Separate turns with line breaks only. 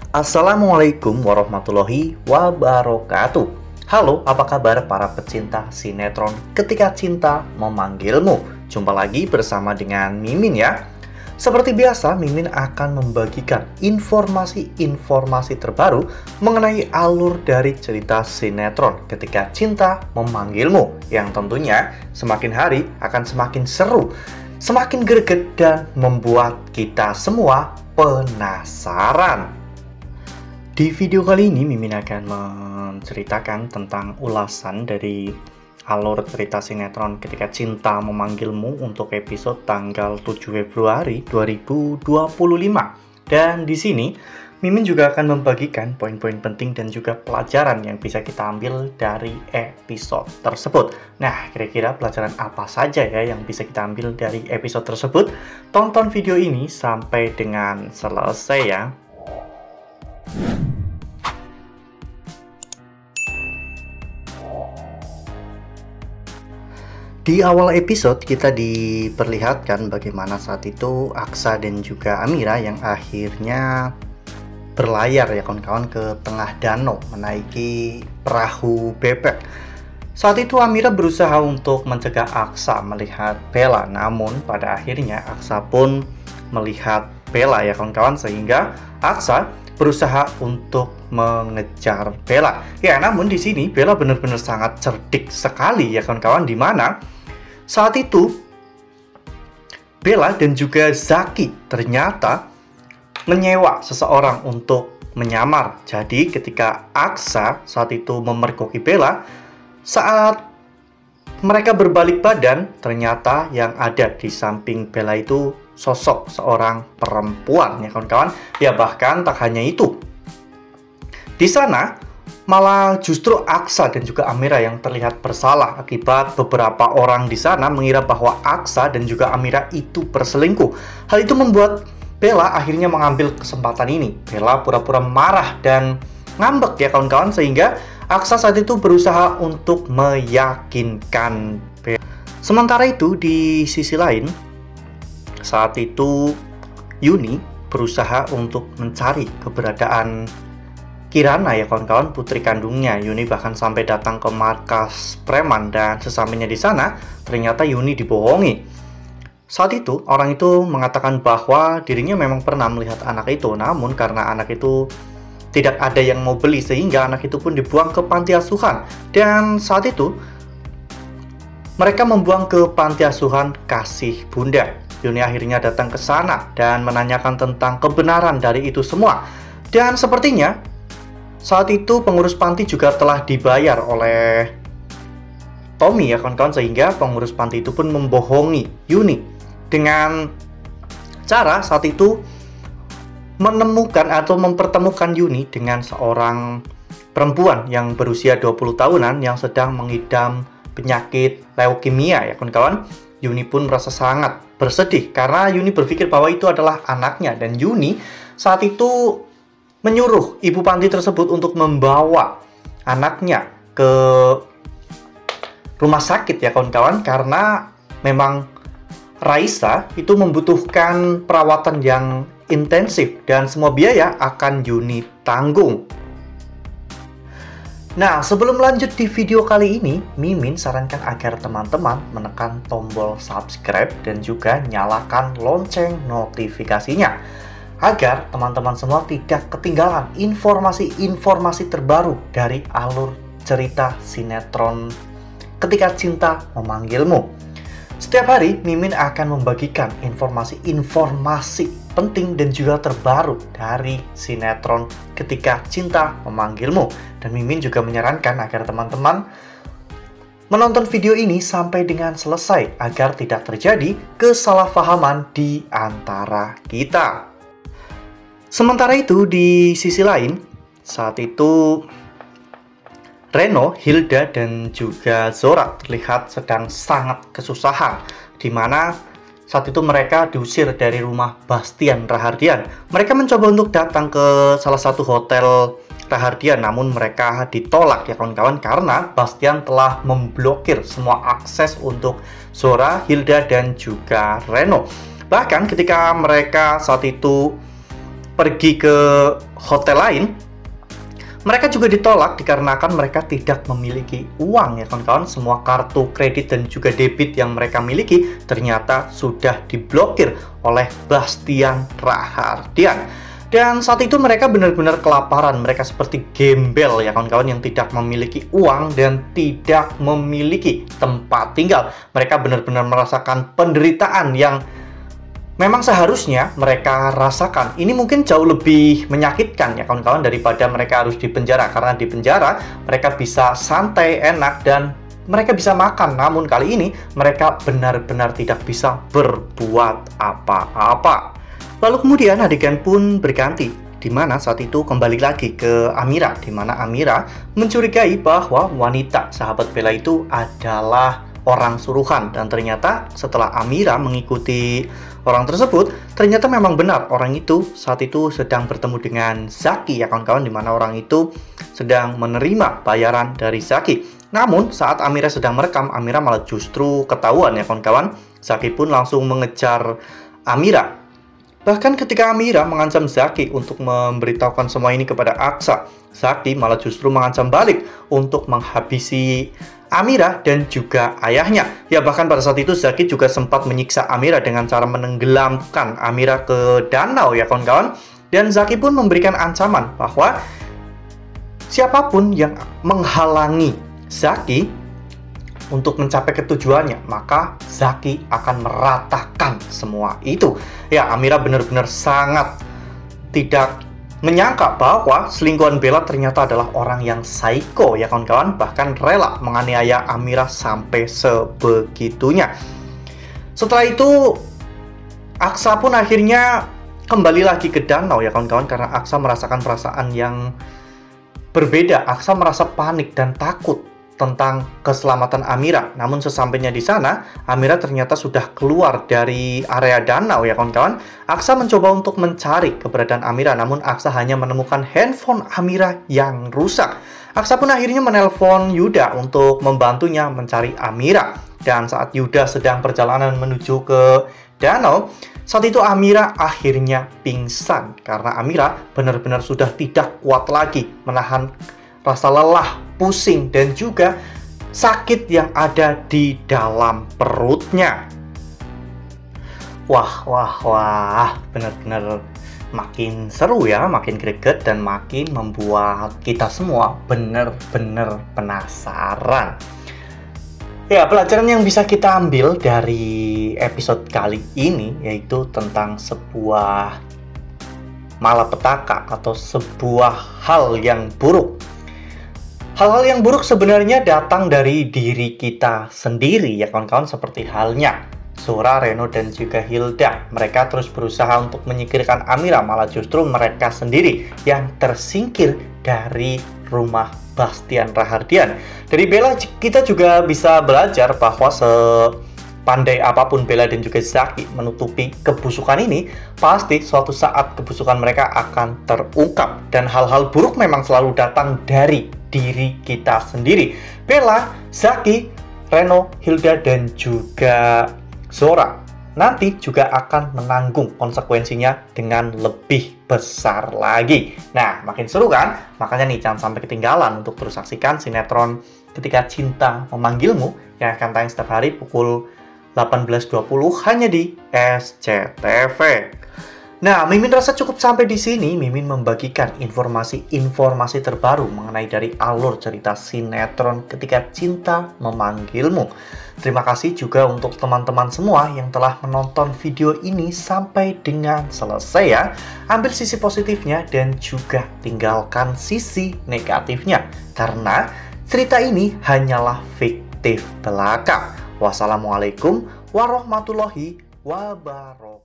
Assalamualaikum warahmatullahi wabarakatuh. Halo, apa kabar para pecinta sinetron Ketika Cinta Memanggilmu? Jumpa lagi bersama dengan Mimin ya. Seperti biasa, Mimin akan membagikan informasi-informasi terbaru mengenai alur dari cerita sinetron Ketika Cinta Memanggilmu, yang tentunya semakin hari akan semakin seru, semakin greget, dan membuat kita semua penasaran. Di video kali ini, Mimin akan menceritakan tentang ulasan dari alur cerita sinetron Ketika Cinta Memanggilmu untuk episode tanggal 7 Februari 2025. Dan di sini, Mimin juga akan membagikan poin-poin penting dan juga pelajaran yang bisa kita ambil dari episode tersebut. Nah, kira-kira pelajaran apa saja ya yang bisa kita ambil dari episode tersebut? Tonton video ini sampai dengan selesai ya. Di awal episode kita diperlihatkan bagaimana saat itu Aksa dan juga Amira yang akhirnya berlayar ya kawan-kawan ke tengah danau menaiki perahu bebek. Saat itu Amira berusaha untuk mencegah Aksa melihat Bella, namun pada akhirnya Aksa pun melihat Bella ya kawan-kawan, sehingga Aksa berusaha untuk mengejar Bella. Ya, namun di sini Bella benar-benar sangat cerdik sekali ya kawan-kawan, di mana saat itu Bella dan juga Zaki ternyata menyewa seseorang untuk menyamar. Jadi ketika Aksa saat itu memergoki Bella, saat mereka berbalik badan, ternyata yang ada di samping Bella itu sosok seorang perempuan ya kawan-kawan. Ya, bahkan tak hanya itu, di sana malah justru Aksa dan juga Amira yang terlihat bersalah akibat beberapa orang di sana mengira bahwa Aksa dan juga Amira itu berselingkuh. Hal itu membuat Bella akhirnya mengambil kesempatan ini. Bella pura-pura marah dan ngambek ya kawan-kawan, sehingga Aksa saat itu berusaha untuk meyakinkan Bella. Sementara itu di sisi lain, saat itu Yuni berusaha untuk mencari keberadaan Kirana ya kawan-kawan, putri kandungnya. Yuni bahkan sampai datang ke markas preman, dan sesampainya di sana ternyata Yuni dibohongi. Saat itu orang itu mengatakan bahwa dirinya memang pernah melihat anak itu, namun karena anak itu tidak ada yang mau beli, sehingga anak itu pun dibuang ke panti asuhan. Dan saat itu mereka membuang ke panti asuhan Kasih Bunda. Yuni akhirnya datang ke sana dan menanyakan tentang kebenaran dari itu semua. Dan sepertinya saat itu pengurus panti juga telah dibayar oleh Tommy ya kawan-kawan, sehingga pengurus panti itu pun membohongi Yuni dengan cara saat itu menemukan atau mempertemukan Yuni dengan seorang perempuan yang berusia 20 tahunan yang sedang mengidam penyakit leukemia ya kawan-kawan. Yuni pun merasa sangat bersedih karena Yuni berpikir bahwa itu adalah anaknya, dan Yuni saat itu menyuruh ibu panti tersebut untuk membawa anaknya ke rumah sakit ya kawan-kawan, karena memang Raisa itu membutuhkan perawatan yang intensif dan semua biaya akan Yuni tanggung. Nah, sebelum lanjut di video kali ini, Mimin sarankan agar teman-teman menekan tombol subscribe dan juga nyalakan lonceng notifikasinya, agar teman-teman semua tidak ketinggalan informasi-informasi terbaru dari alur cerita sinetron Ketika Cinta Memanggilmu. Setiap hari, Mimin akan membagikan informasi-informasi penting dan juga terbaru dari sinetron Ketika Cinta Memanggilmu. Dan Mimin juga menyarankan agar teman-teman menonton video ini sampai dengan selesai, agar tidak terjadi kesalahpahaman di antara kita. Sementara itu di sisi lain, saat itu Reno, Hilda, dan juga Zora terlihat sedang sangat kesusahan, di mana saat itu mereka diusir dari rumah Bastian Rahardian. Mereka mencoba untuk datang ke salah satu hotel Rahardian, namun mereka ditolak ya kawan-kawan, karena Bastian telah memblokir semua akses untuk Zora, Hilda, dan juga Reno. Bahkan ketika mereka saat itu pergi ke hotel lain, mereka juga ditolak dikarenakan mereka tidak memiliki uang ya kawan-kawan. Semua kartu kredit dan juga debit yang mereka miliki ternyata sudah diblokir oleh Bastian Rahardian. Dan saat itu mereka benar-benar kelaparan, mereka seperti gembel ya kawan-kawan yang tidak memiliki uang dan tidak memiliki tempat tinggal. Mereka benar-benar merasakan penderitaan yang memang seharusnya mereka rasakan. Ini mungkin jauh lebih menyakitkan ya kawan-kawan daripada mereka harus di penjara. Karena di penjara mereka bisa santai, enak, dan mereka bisa makan. Namun kali ini mereka benar-benar tidak bisa berbuat apa-apa. Lalu kemudian adegan pun berganti, di mana saat itu kembali lagi ke Amira, di mana Amira mencurigai bahwa wanita sahabat Bella itu adalah orang suruhan. Dan ternyata setelah Amira mengikuti orang tersebut, ternyata memang benar orang itu saat itu sedang bertemu dengan Zaki ya kawan-kawan, di mana orang itu sedang menerima bayaran dari Zaki. Namun saat Amira sedang merekam, Amira malah justru ketahuan ya kawan-kawan. Zaki pun langsung mengejar Amira. Bahkan ketika Amira mengancam Zaki untuk memberitahukan semua ini kepada Aksa, Zaki malah justru mengancam balik untuk menghabisi Amira dan juga ayahnya. Ya bahkan pada saat itu Zaki juga sempat menyiksa Amira dengan cara menenggelamkan Amira ke danau ya kawan-kawan. Dan Zaki pun memberikan ancaman bahwa siapapun yang menghalangi Zaki untuk mencapai ketujuannya, maka Zaki akan meratakan semua itu. Ya, Amira benar-benar sangat tidak menyangka bahwa selingkuhan Bella ternyata adalah orang yang psycho ya kawan-kawan, bahkan rela menganiaya Amira sampai sebegitunya. Setelah itu Aksa pun akhirnya kembali lagi ke danau ya kawan-kawan, karena Aksa merasakan perasaan yang berbeda. Aksa merasa panik dan takut tentang keselamatan Amira. Namun sesampainya di sana, Amira ternyata sudah keluar dari area danau ya kawan-kawan. Aksa mencoba untuk mencari keberadaan Amira, namun Aksa hanya menemukan handphone Amira yang rusak. Aksa pun akhirnya menelpon Yuda untuk membantunya mencari Amira. Dan saat Yuda sedang perjalanan menuju ke danau, saat itu Amira akhirnya pingsan karena Amira benar-benar sudah tidak kuat lagi menahan rasa lelah, pusing, dan juga sakit yang ada di dalam perutnya. Wah, benar-benar makin seru ya, makin greget dan makin membuat kita semua benar-benar penasaran. Ya, pelajaran yang bisa kita ambil dari episode kali ini yaitu tentang sebuah malapetaka atau sebuah hal yang buruk. Hal-hal yang buruk sebenarnya datang dari diri kita sendiri ya kawan-kawan, seperti halnya Zora, Reno, dan juga Hilda. Mereka terus berusaha untuk menyingkirkan Amira, malah justru mereka sendiri yang tersingkir dari rumah Bastian Rahardian. Dari Bella kita juga bisa belajar bahwa sepandai apapun Bella dan juga Zaki menutupi kebusukan ini, pasti suatu saat kebusukan mereka akan terungkap. Dan hal-hal buruk memang selalu datang dari diri kita sendiri. Bella, Zaki, Reno, Hilda, dan juga Zora nanti juga akan menanggung konsekuensinya dengan lebih besar lagi. Nah, makin seru kan? Makanya nih, jangan sampai ketinggalan untuk terus saksikan sinetron Ketika Cinta Memanggilmu yang akan tayang setiap hari pukul 18.20 hanya di SCTV. Nah, Mimin rasa cukup sampai di sini. Mimin membagikan informasi-informasi terbaru mengenai dari alur cerita sinetron Ketika Cinta Memanggilmu. Terima kasih juga untuk teman-teman semua yang telah menonton video ini sampai dengan selesai ya. Ambil sisi positifnya dan juga tinggalkan sisi negatifnya. Karena cerita ini hanyalah fiktif belaka. Wassalamualaikum warahmatullahi wabarakatuh.